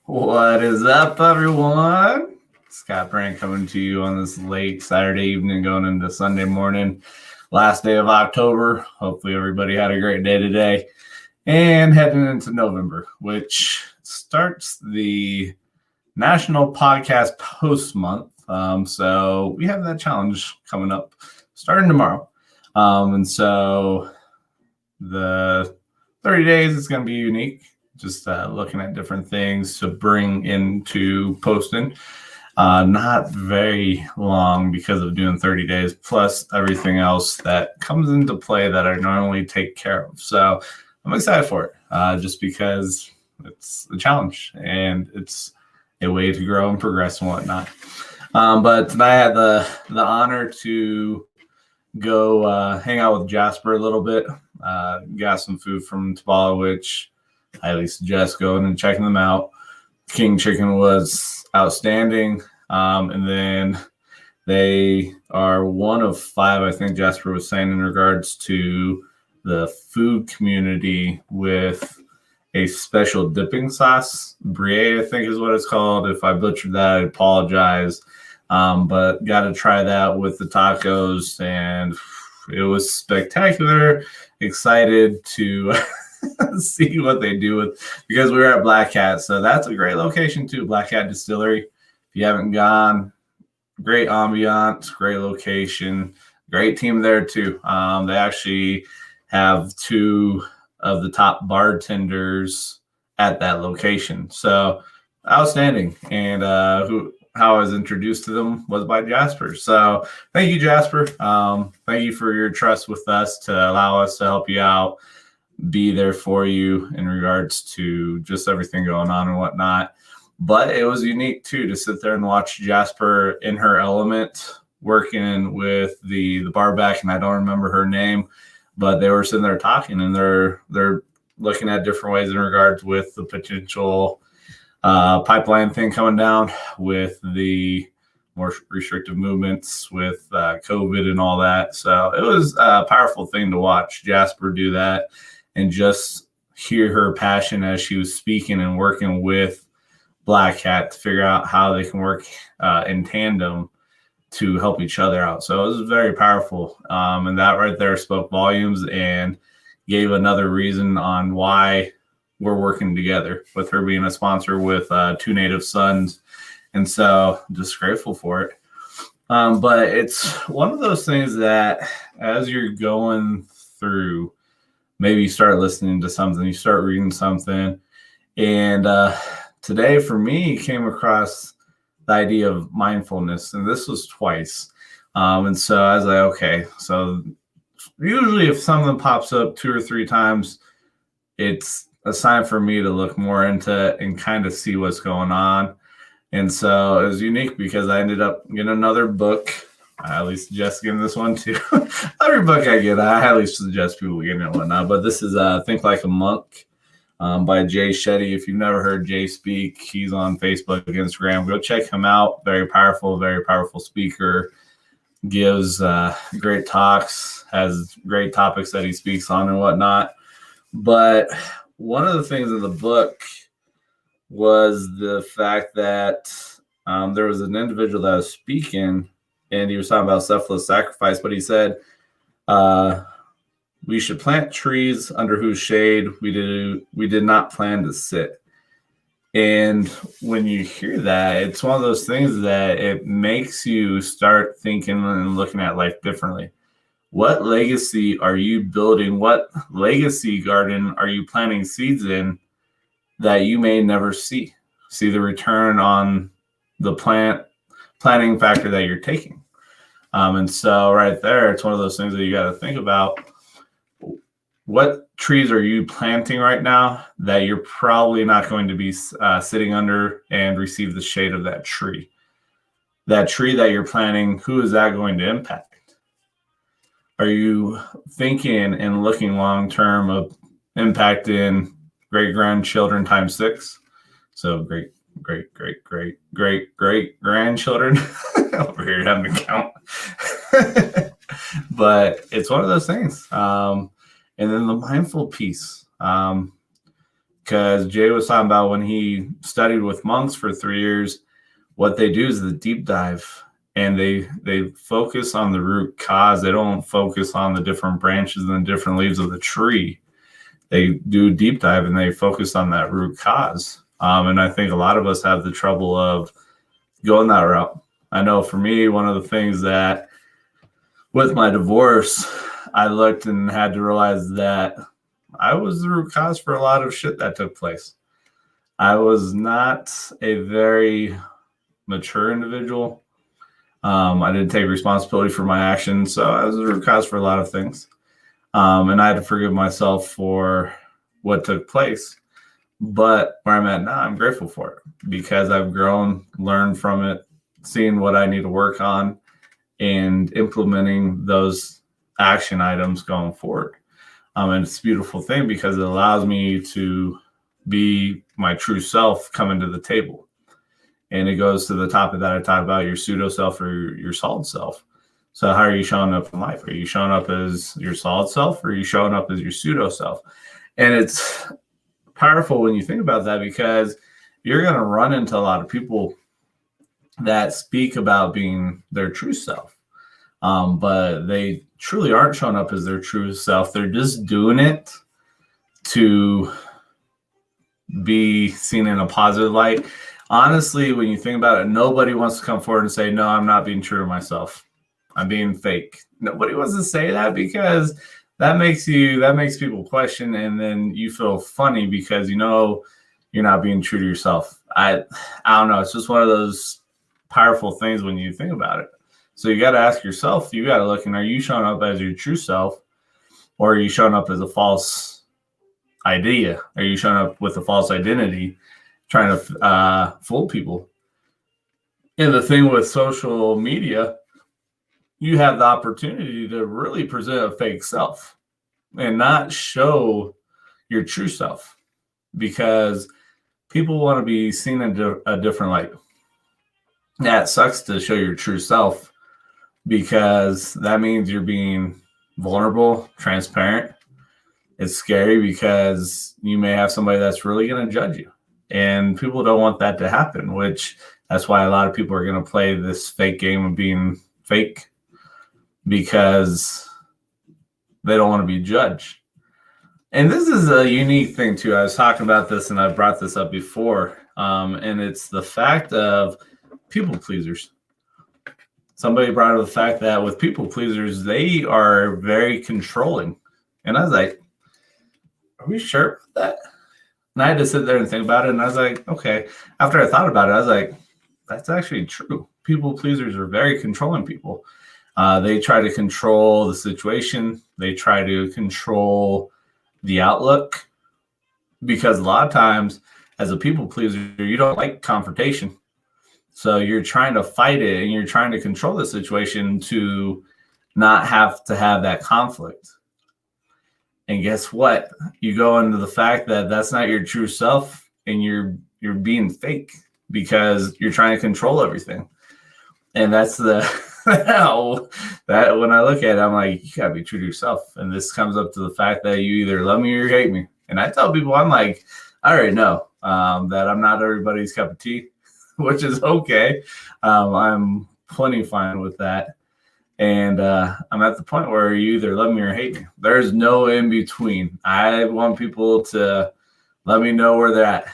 What is up, everyone? Scott Brand coming to you on this late Saturday evening going into Sunday morning, last day of October. Hopefully everybody had a great day today. And heading into November, which starts the National Podcast Post Month. So we have that challenge coming up starting tomorrow. And so the 30 days is going to be unique. Just looking at different things to bring into posting. Not very long because of doing 30 days, plus everything else that comes into play that I normally take care of. So I'm excited for it, just because it's a challenge and it's a way to grow and progress and whatnot. But tonight I had the honor to go hang out with Jasper a little bit. Got some food from Tabala, which I highly suggest going and checking them out. King Chicken was outstanding. And then they are one of 5, I think Jasper was saying, in regards to the food community with a special dipping sauce. Brie, I think is what it's called. If I butchered that, I apologize. But got to try that with the tacos, and it was spectacular. Excited to see what they do with, because we were at Black Cat, so that's a great location too. Black Cat Distillery. If you haven't gone, great ambiance, great location, great team there too. They actually have 2 of the top bartenders at that location, so outstanding. And how I was introduced to them was by Jasper. So thank you, Jasper. Thank you for your trust with us to allow us to help you out, be there for you in regards to just everything going on and whatnot. But it was unique too to sit there and watch Jasper in her element, working with the bar back, and I don't remember her name, but they were sitting there talking, and they're looking at different ways in regards with the potential pipeline thing coming down with the more restrictive movements with COVID and all that. So it was a powerful thing to watch Jasper do that and just hear her passion as she was speaking and working with Black Cat to figure out how they can work in tandem to help each other out. So it was very powerful. And that right there spoke volumes and gave another reason on why we're working together, with her being a sponsor with 2 Native Sons. And so just grateful for it. But it's one of those things that as you're going through, maybe you start listening to something, you start reading something. And today for me came across the idea of mindfulness. And this was twice. And so I was like, okay, so usually if something pops up 2 or 3 times, it's a sign for me to look more into it and kind of see what's going on. And so it was unique because I ended up getting another book. I highly suggest getting this one too. Every book I get, I highly suggest people getting it and whatnot. But this is Think Like a Monk by Jay Shetty. If you've never heard Jay speak, he's on Facebook, Instagram. Go check him out. Very powerful speaker. Gives great talks, has great topics that he speaks on and whatnot. But one of the things in the book was the fact that there was an individual that was speaking, and he was talking about selfless sacrifice, but he said, we should plant trees under whose shade we did not plan to sit. And when you hear that, it's one of those things that it makes you start thinking and looking at life differently. What legacy are you building? What legacy garden are you planting seeds in that you may never see the return on the planting factor that you're taking? And so right there, it's one of those things that you got to think about. What trees are you planting right now that you're probably not going to be sitting under and receive the shade of that tree? That tree that you're planting, who is that going to impact? Are you thinking and looking long-term of impacting great-grandchildren times 6? So great grandchildren. Over here having to count. But it's one of those things. And then the mindful piece. Because Jay was talking about when he studied with monks for 3 years, what they do is the deep dive, and they focus on the root cause. They don't focus on the different branches and the different leaves of the tree. They do a deep dive and they focus on that root cause. And I think a lot of us have the trouble of going that route. I know for me, one of the things that with my divorce, I looked and had to realize that I was the root cause for a lot of shit that took place. I was not a very mature individual. I didn't take responsibility for my actions, so I was the root cause for a lot of things. And I had to forgive myself for what took place. But where I'm at now, I'm grateful for it because I've grown, learned from it, seen what I need to work on, and implementing those action items going forward. And it's a beautiful thing because it allows me to be my true self coming to the table. And it goes to the topic that I talked about, your pseudo self or your solid self. So how are you showing up in life? Are you showing up as your solid self or are you showing up as your pseudo self? And it's powerful when you think about that because you're going to run into a lot of people that speak about being their true self. But they truly aren't showing up as their true self. They're just doing it to be seen in a positive light. Honestly, when you think about it, nobody wants to come forward and say, no, I'm not being true to myself. I'm being fake. Nobody wants to say that because that makes people question, and then you feel funny because you know you're not being true to yourself. I don't know. It's just one of those powerful things when you think about it. So you got to ask yourself, you got to look, and are you showing up as your true self, or are you showing up as a false idea? Are you showing up with a false identity, trying to fool people? And the thing with social media, you have the opportunity to really present a fake self and not show your true self because people want to be seen in a different light. Yeah, it sucks to show your true self because that means you're being vulnerable, transparent. It's scary because you may have somebody that's really going to judge you. And people don't want that to happen, which that's why a lot of people are going to play this fake game of being fake because they don't want to be judged. And this is a unique thing too. I was talking about this and I brought this up before. And it's the fact of people pleasers. Somebody brought up the fact that with people pleasers, they are very controlling. And I was like, are we sure about that? And I had to sit there and think about it. And I was like, okay. After I thought about it, I was like, that's actually true. People pleasers are very controlling people. They try to control the situation. They try to control the outlook because a lot of times as a people pleaser, you don't like confrontation. So you're trying to fight it and you're trying to control the situation to not have to have that conflict. And guess what? You go into the fact that that's not your true self and you're being fake because you're trying to control everything. And that's the that when I look at it, I'm like, you gotta be true to yourself. And this comes up to the fact that you either love me or you hate me. And I tell people, I'm like, I already know that I'm not everybody's cup of tea, which is okay. I'm plenty fine with that. And I'm at the point where you either love me or hate me. There's no in between. I want people to let me know where they're at.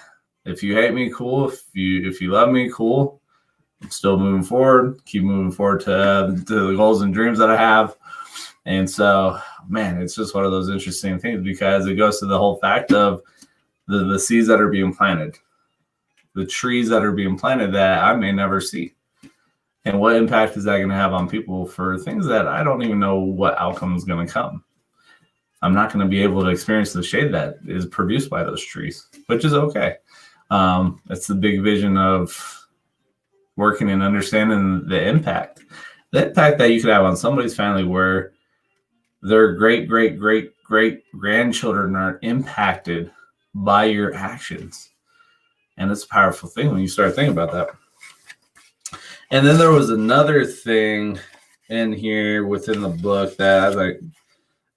If you hate me, cool. If you love me, cool. I'm still moving forward. Keep moving forward to the goals and dreams that I have. And so, man, it's just one of those interesting things because it goes to the whole fact of the seeds that are being planted, the trees that are being planted that I may never see. And what impact is that going to have on people for things that I don't even know what outcome is going to come? I'm not going to be able to experience the shade that is produced by those trees, which is okay. It's the big vision of working and understanding the impact that you could have on somebody's family where their great grandchildren are impacted by your actions. And it's a powerful thing when you start thinking about that. And then there was another thing in here within the book that I was like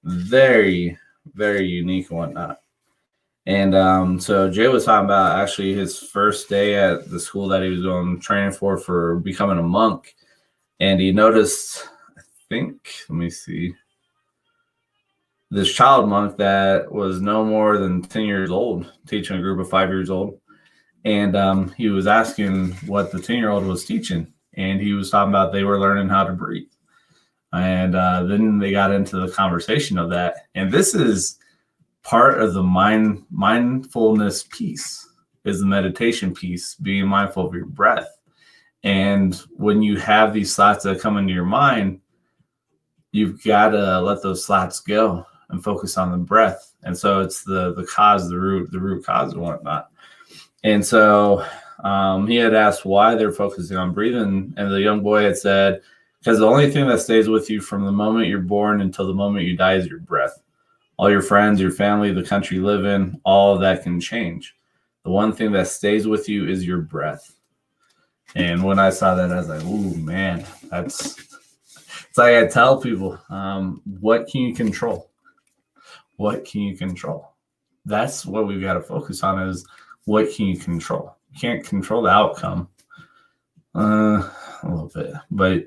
very, very unique and whatnot. And so Jay was talking about actually his first day at the school that he was doing training for becoming a monk. And he noticed, I think, let me see, this child monk that was no more than 10 years old, teaching a group of 5 years old. And he was asking what the 10-year-old was teaching. And he was talking about they were learning how to breathe. And then they got into the conversation of that. And this is part of the mindfulness piece, is the meditation piece, being mindful of your breath. And when you have these thoughts that come into your mind, you've got to let those thoughts go and focus on the breath. And so it's the cause, the root cause and whatnot. And so he had asked why they're focusing on breathing. And the young boy had said, because the only thing that stays with you from the moment you're born until the moment you die is your breath. All your friends, your family, the country you live in, all of that can change. The one thing that stays with you is your breath. And when I saw that, I was like, ooh, man, it's like I tell people, what can you control? What can you control? That's what we've got to focus on, is what can you control? You can't control the outcome a little bit, but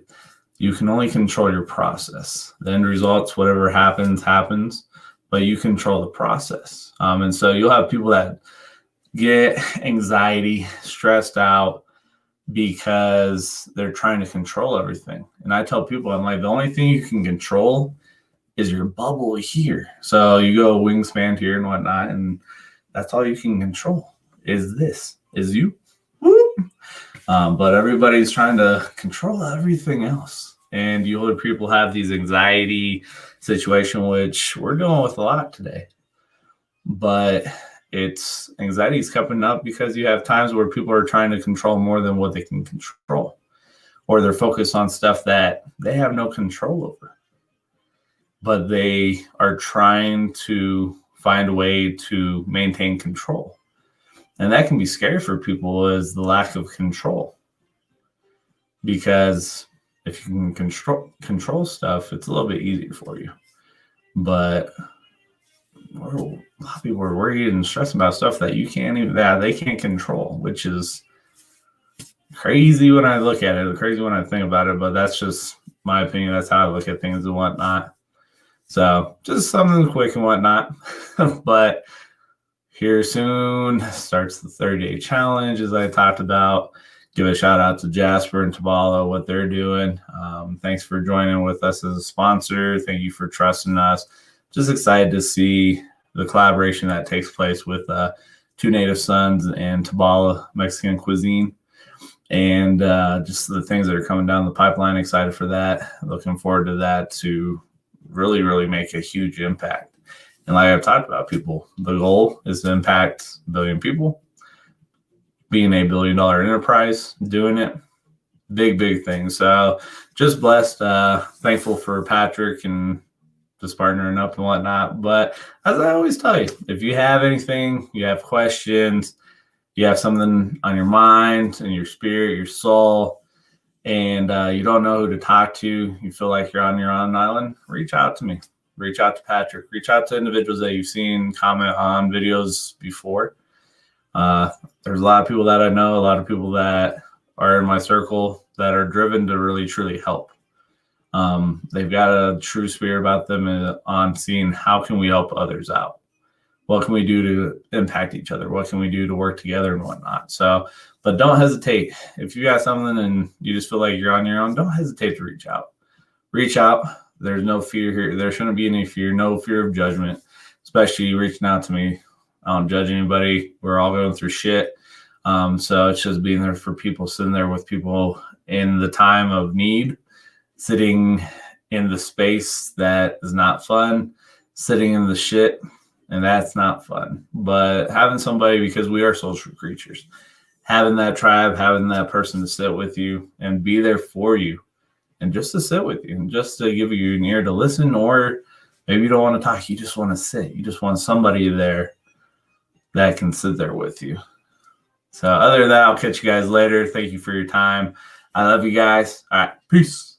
you can only control your process. The end results, whatever happens, but you control the process. And so you'll have people that get anxiety, stressed out because they're trying to control everything. And I tell people, I'm like, the only thing you can control is your bubble here. So you go wingspan here and whatnot, and that's all you can control is you. But everybody's trying to control everything else. And you older people have these anxiety situation, which we're dealing with a lot today. But it's anxiety is coming up because you have times where people are trying to control more than what they can control, or they're focused on stuff that they have no control over, but they are trying to find a way to maintain control. And that can be scary for people, is the lack of control. Because if you can control stuff, it's a little bit easier for you. But a lot of people are worried and stressed about stuff that they can't control, which is crazy when I look at it, crazy when I think about it. But that's just my opinion. That's how I look at things and whatnot. So just something quick and whatnot. But here soon starts the 30-day challenge, as I talked about. Give a shout out to Jasper and Tabala, what they're doing. Thanks for joining with us as a sponsor. Thank you for trusting us. Just excited to see the collaboration that takes place with Two Native Sons and Tabala Mexican Cuisine. And just the things that are coming down the pipeline. Excited for that. Looking forward to that to really, really make a huge impact. And like I've talked about, people, the goal is to impact 1 billion people. Being a $1 billion enterprise, doing it, big thing. So just blessed, thankful for Patrick and just partnering up and whatnot. But as I always tell you, if you have anything, you have questions, you have something on your mind and your spirit, your soul, and you don't know who to talk to, you feel like you're on your own island, reach out to me. Reach out to Patrick. Reach out to individuals that you've seen comment on videos before. There's a lot of people that I know, a lot of people that are in my circle that are driven to really, truly help. They've got a true spirit about them on seeing how can we help others out? What can we do to impact each other? What can we do to work together and whatnot? So, but don't hesitate. If you got something and you just feel like you're on your own, don't hesitate to reach out. Reach out. There's no fear here. There shouldn't be any fear, no fear of judgment, especially reaching out to me. I don't judge anybody. We're all going through shit. So it's just being there for people, sitting there with people in the time of need, sitting in the space that is not fun, sitting in the shit, and that's not fun. But having somebody, because we are social creatures, having that tribe, having that person to sit with you and be there for you, and just to sit with you and just to give you an ear to listen, or maybe you don't want to talk, you just want to sit. You just want somebody there that can sit there with you. So other than that, I'll catch you guys later. Thank you for your time. I love you guys. All right. Peace.